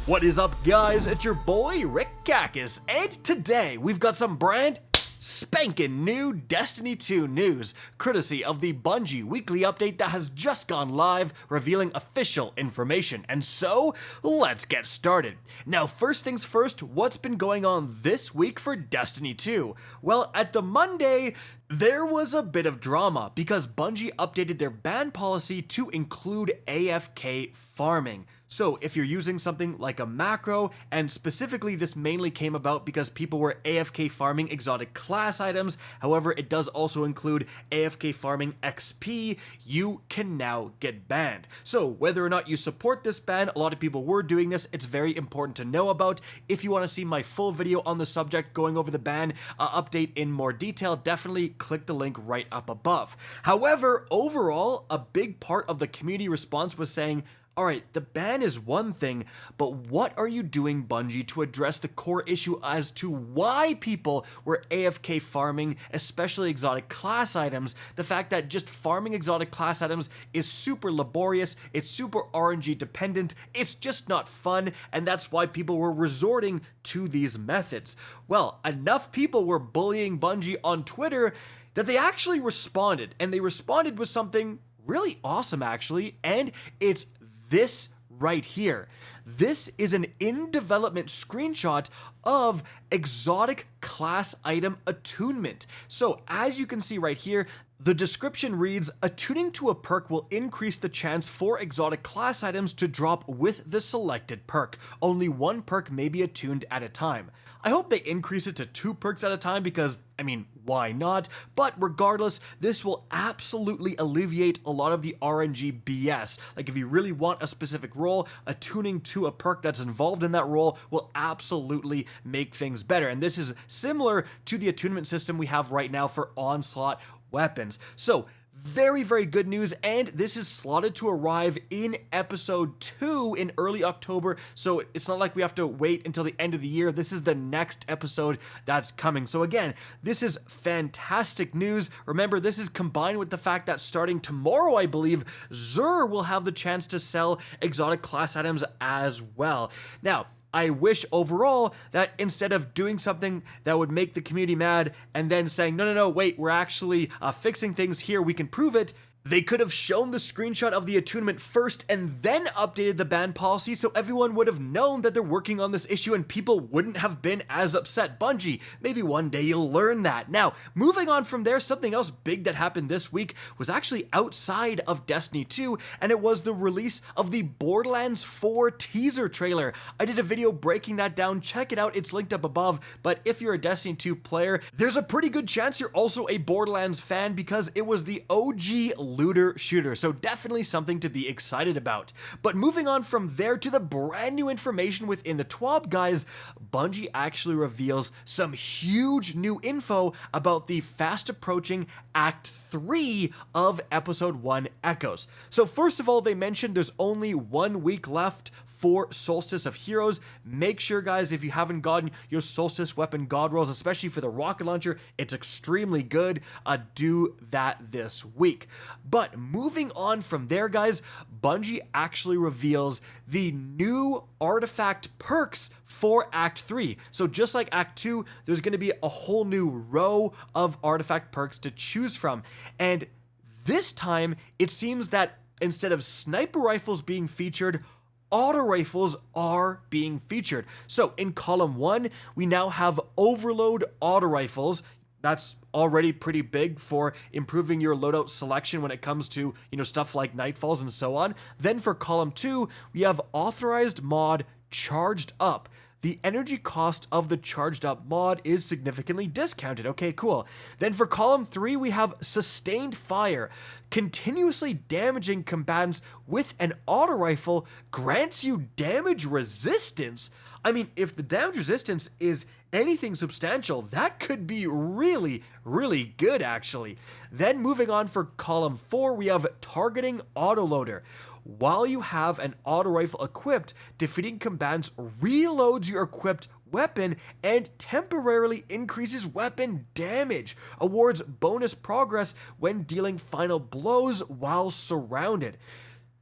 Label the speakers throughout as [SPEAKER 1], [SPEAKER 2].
[SPEAKER 1] What is up, guys? It's your boy Rick Kakis, and today we've got some brand spanking new Destiny 2 news, courtesy of the Bungie weekly update that has just gone live, revealing official information. And so, let's get started. Now, first things first, what's been going on this week for Destiny 2? Well, at the Monday, there was a bit of drama because Bungie updated their ban policy to include AFK farming. So if you're using something like a macro, and specifically this mainly came about because people were AFK farming exotic class items, however it does also include AFK farming XP, you can now get banned. So whether or not you support this ban, a lot of people were doing this, it's very important to know about. If you want to see my full video on the subject going over the ban update in more detail, definitely click the link right up above. However, overall, a big part of the community response was saying, alright, the ban is one thing, but what are you doing, Bungie, to address the core issue as to why people were AFK farming, especially exotic class items? The fact that just farming exotic class items is super laborious, it's super RNG dependent, it's just not fun, and that's why people were resorting to these methods. Well, enough people were bullying Bungie on Twitter that they actually responded, and they responded with something really awesome actually, and it's this right here. This is an in-development screenshot of exotic class item attunement. So as you can see right here, the description reads, attuning to a perk will increase the chance for exotic class items to drop with the selected perk. Only one perk may be attuned at a time. I hope they increase it to 2 perks at a time because, I mean, why not? But regardless, this will absolutely alleviate a lot of the RNG BS. Like if you really want a specific role, attuning to a perk that's involved in that role will absolutely make things better. And this is similar to the attunement system we have right now for Onslaught weapons. So very, very good news, and this is slotted to arrive in episode 2 in early October, so it's not like we have to wait until the end of the year. This is the next episode that's coming. So again, this is fantastic news. Remember, this is combined with the fact that starting tomorrow, I believe, Xur will have the chance to sell exotic class items as well. Now, I wish overall that instead of doing something that would make the community mad and then saying, no, wait, we're actually fixing things here, we can prove it, they could have shown the screenshot of the attunement first and then updated the ban policy so everyone would have known that they're working on this issue and people wouldn't have been as upset. Bungie, maybe one day you'll learn that. Now, moving on from there, something else big that happened this week was actually outside of Destiny 2, and it was the release of the Borderlands 4 teaser trailer. I did a video breaking that down, check it out, it's linked up above, but if you're a Destiny 2 player, there's a pretty good chance you're also a Borderlands fan because it was the OG looter shooter, so definitely something to be excited about. But moving on from there to the brand new information within the TWAB, guys, Bungie actually reveals some huge new info about the fast approaching Act 3 of Episode 1 Echoes. So first of all, they mentioned there's only 1 week left for Solstice of Heroes. Make sure, guys, if you haven't gotten your Solstice weapon god rolls, especially for the rocket launcher, it's extremely good. Do that this week. But moving on from there, guys, Bungie actually reveals the new artifact perks for Act 3. So just like Act 2, there's going to be a whole new row of artifact perks to choose from. And this time, it seems that instead of sniper rifles being featured, auto rifles are being featured. So in column 1, we now have overload auto rifles. That's already pretty big for improving your loadout selection when it comes to, stuff like Nightfalls and so on. Then for column 2, we have authorized mod charged up. The energy cost of the charged up mod is significantly discounted. Okay, cool. Then for column 3, we have sustained fire. Continuously damaging combatants with an auto rifle grants you damage resistance. I mean, if the damage resistance is anything substantial, that could be really, really good actually. Then moving on for column 4, we have targeting autoloader. While you have an auto rifle equipped, defeating combatants reloads your equipped weapon and temporarily increases weapon damage. Awards bonus progress when dealing final blows while surrounded.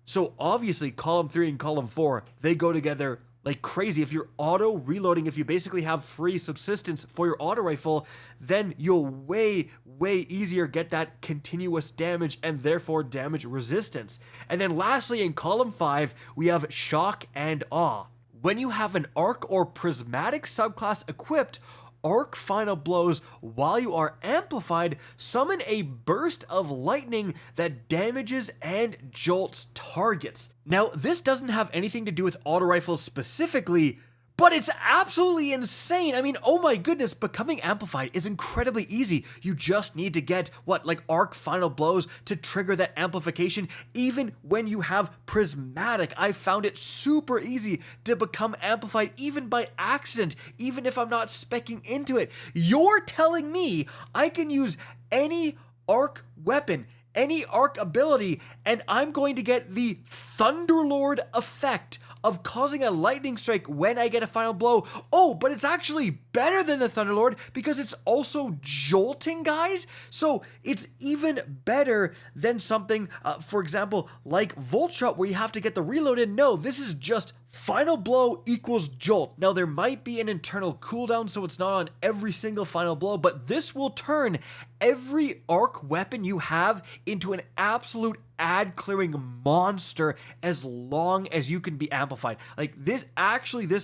[SPEAKER 1] So obviously column 3 and column 4, they go together like crazy. If you're auto reloading, if you basically have free subsistence for your auto rifle, then you'll way easier get that continuous damage and therefore damage resistance. And then lastly, in column 5, we have shock and awe. When you have an arc or prismatic subclass equipped, arc final blows while you are amplified summon a burst of lightning that damages and jolts targets. Now, this doesn't have anything to do with auto rifles specifically, but it's absolutely insane. I mean, oh my goodness, becoming amplified is incredibly easy. You just need to get, like arc final blows to trigger that amplification. Even when you have prismatic, I found it super easy to become amplified even by accident, even if I'm not speccing into it. You're telling me I can use any arc weapon, any arc ability, and I'm going to get the Thunderlord effect of causing a lightning strike when I get a final blow. Oh, but it's actually better than the Thunderlord because it's also jolting, guys. So it's even better than something, for example, like Volt Shot, where you have to get the reload in. No, this is just final blow equals jolt. Now, there might be an internal cooldown, so it's not on every single final blow, but this will turn every arc weapon you have into an absolute ad-clearing monster as long as you can be amplified. Like, this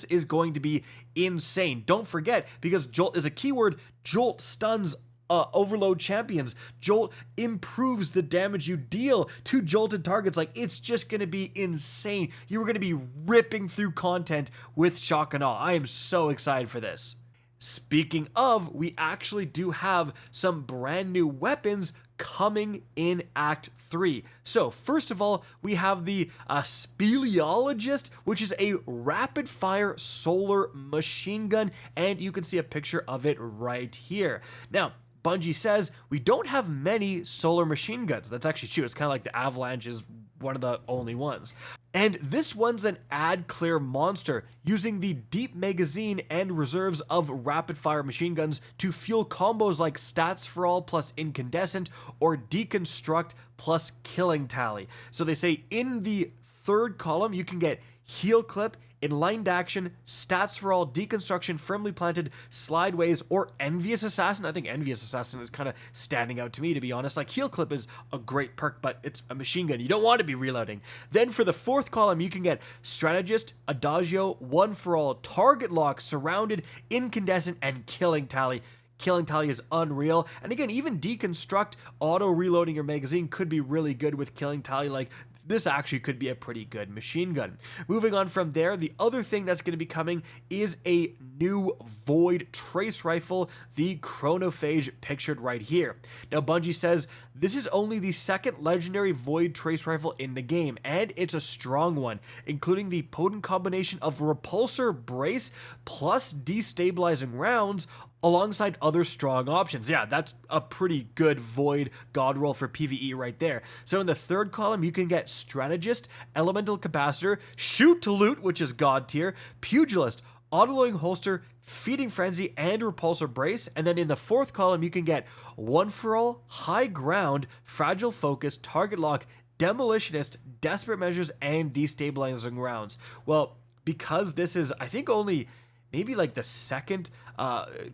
[SPEAKER 1] is going to be insane. Don't forget, because jolt is a keyword, jolt stuns overload champions. Jolt improves the damage you deal to jolted targets. Like, it's just gonna be insane. You are gonna be ripping through content with shock and awe. I am so excited for this. Speaking of, we actually do have some brand new weapons coming in Act 3. So first of all, we have the Speleologist, which is a rapid fire solar machine gun, and you can see a picture of it right here. Now, Bungie says we don't have many solar machine guns. That's actually true. It's kind of like the Avalanche is one of the only ones. And this one's an ad clear monster, using the deep magazine and reserves of rapid fire machine guns to fuel combos like stats for all plus incandescent or deconstruct plus killing tally. So they say in the third column you can get heal clip, enlightened action, stats for all, deconstruction, firmly planted, slideways, or envious assassin. I think envious assassin is kind of standing out to me, to be honest. Like, heal clip is a great perk, but it's a machine gun. You don't want to be reloading. Then for the fourth column, you can get strategist, adagio, one for all, target lock, surrounded, incandescent, and killing tally. Killing tally is unreal. And again, even deconstruct, auto reloading your magazine could be really good with killing tally. Like, this actually could be a pretty good machine gun. Moving on from there, the other thing that's going to be coming is a new Void Trace Rifle, the Chronophage pictured right here. Now, Bungie says this is only the second legendary Void Trace Rifle in the game, and it's a strong one, including the potent combination of Repulsor Brace plus destabilizing rounds, alongside other strong options. Yeah, that's a pretty good Void God roll for PvE right there. So in the third column, you can get Strategist, Elemental Capacitor, Shoot to Loot, which is God tier, Pugilist, Autoloading Holster, Feeding Frenzy, and Repulsor Brace. And then in the fourth column, you can get One for All, High Ground, Fragile Focus, Target Lock, Demolitionist, Desperate Measures, and Destabilizing Rounds. Well, because this is, I think, only maybe like the second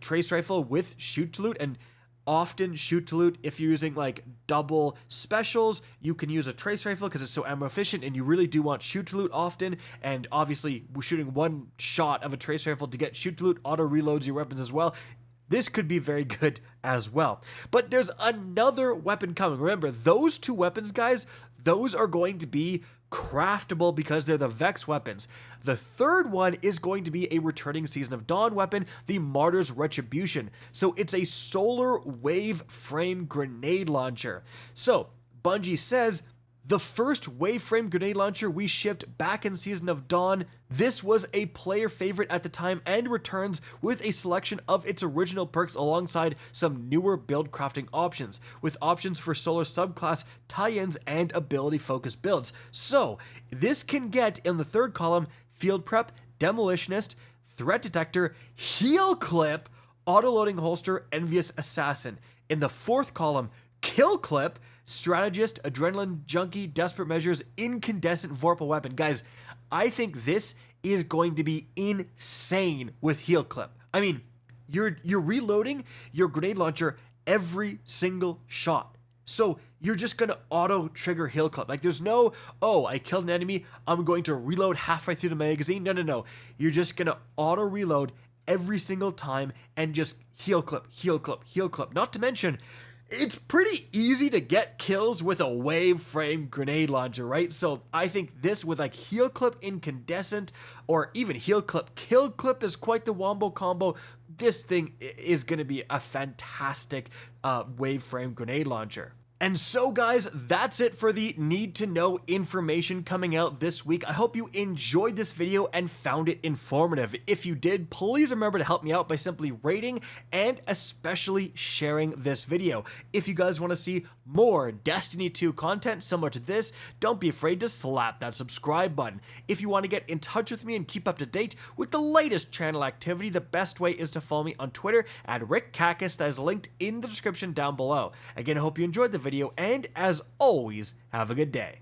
[SPEAKER 1] trace rifle with shoot to loot, and often shoot to loot, if you're using like double specials, you can use a trace rifle because it's so ammo efficient, and you really do want shoot to loot often. And obviously shooting one shot of a trace rifle to get shoot to loot auto reloads your weapons as well. This could be very good as well. But there's another weapon coming. Remember, those two weapons, guys, those are going to be craftable because they're the Vex weapons. The third one is going to be a returning Season of Dawn weapon, the Martyr's Retribution. So it's a solar wave frame grenade launcher. So Bungie says the first wave frame grenade launcher we shipped back in Season of Dawn, this was a player favorite at the time and returns with a selection of its original perks alongside some newer build crafting options, with options for solar subclass tie-ins and ability focused builds. So this can get in the third column field prep, demolitionist, threat detector, heal clip, auto-loading holster, envious assassin. In the fourth column, kill clip, strategist, adrenaline junkie, desperate measures, incandescent vorpal weapon. Guys, I think this is going to be insane with heal clip. I mean, you're reloading your grenade launcher every single shot. So you're just gonna auto trigger heal clip. Like there's no, oh, I killed an enemy, I'm going to reload halfway through the magazine. No. You're just gonna auto reload every single time and just heal clip, heal clip, heal clip. Not to mention, it's pretty easy to get kills with a wave frame grenade launcher, right? So I think this with like heal clip incandescent or even heal clip kill clip is quite the wombo combo. This thing is going to be a fantastic wave frame grenade launcher. And so guys, that's it for the need to know information coming out this week. I hope you enjoyed this video and found it informative. If you did, please remember to help me out by simply rating and especially sharing this video. If you guys want to see more Destiny 2 content similar to this, don't be afraid to slap that subscribe button. If you want to get in touch with me and keep up to date with the latest channel activity, the best way is to follow me on Twitter at RickCacus, that is linked in the description down below. Again, I hope you enjoyed the video, and as always, have a good day.